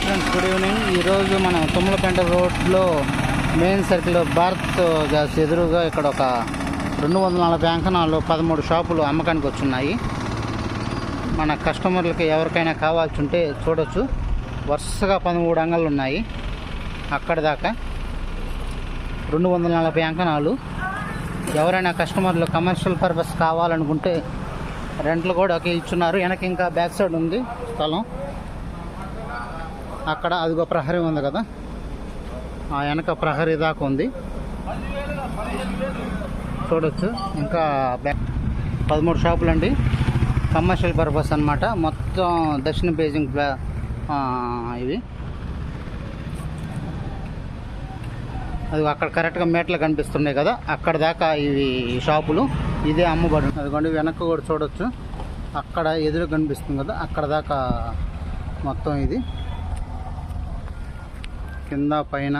Hi friends, good evening. ఈరోజు మనం తుమ్మలపేంట రోడ్లో మెయిన్ సర్కిల్ భారత్ గ్యాస్ ఎదురుగా ఇక్కడ ఒక 240 అంకణాలు 13 షాపులు అమ్మకానికి వచ్చున్నాయి. మన కస్టమర్లకి ఎవరికైనా కావాల్సి ఉంటే చూడొచ్చు. వరుసగా 13 అంగళ్ళు ఉన్నాయి. అక్కడ దాకా 240 అంకణాలు. ఎవరైనా కస్టమర్లు కమర్షియల్ పర్పస్ కావాలనుకుంటే రెంట్లు కూడా ఇచ్చున్నారు. వెనక ఇంకా బ్యాక్ సైడ్ ఉంది స్థలం. అక్కడ అదిగో ప్రహరీ ఉంది కదా, ఆ వెనక ప్రహరీ దాకా ఉంది, చూడొచ్చు. ఇంకా 13 షాపులు అండి, కమర్షియల్ పర్పస్ అన్నమాట. మొత్తం దక్షిణ బేజింగ్ ఇవి. అది అక్కడ కరెక్ట్గా మేట్లు కనిపిస్తున్నాయి కదా, అక్కడ దాకా ఇవి షాపులు. ఇదే అమ్మబడి. అదిగోండి వెనక్కి కూడా చూడొచ్చు, అక్కడ ఎదురు కనిపిస్తుంది కదా, అక్కడ దాకా మొత్తం ఇది. కింద పైన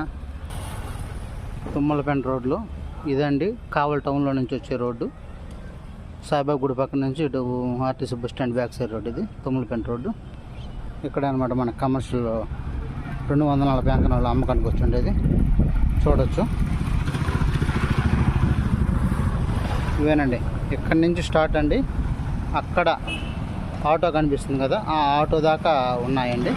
తుమ్మలపేంట రోడ్లో ఇదండి. కావల్ టౌన్లో నుంచి వచ్చే రోడ్డు, సాయిబాబా గుడి పక్కన నుంచి ఇటు RTC bus stand back side road. ఇది తుమ్మలపేంట రోడ్డు. ఇక్కడ అనమాట మన కమర్షియల్ 240 అంకణాలు అమ్మకానికి వచ్చిండేది. చూడొచ్చు. ఇవేనండి, ఇక్కడి నుంచి స్టార్ట్ అండి. అక్కడ ఆటో కనిపిస్తుంది కదా, ఆ ఆటో దాకా ఉన్నాయండి.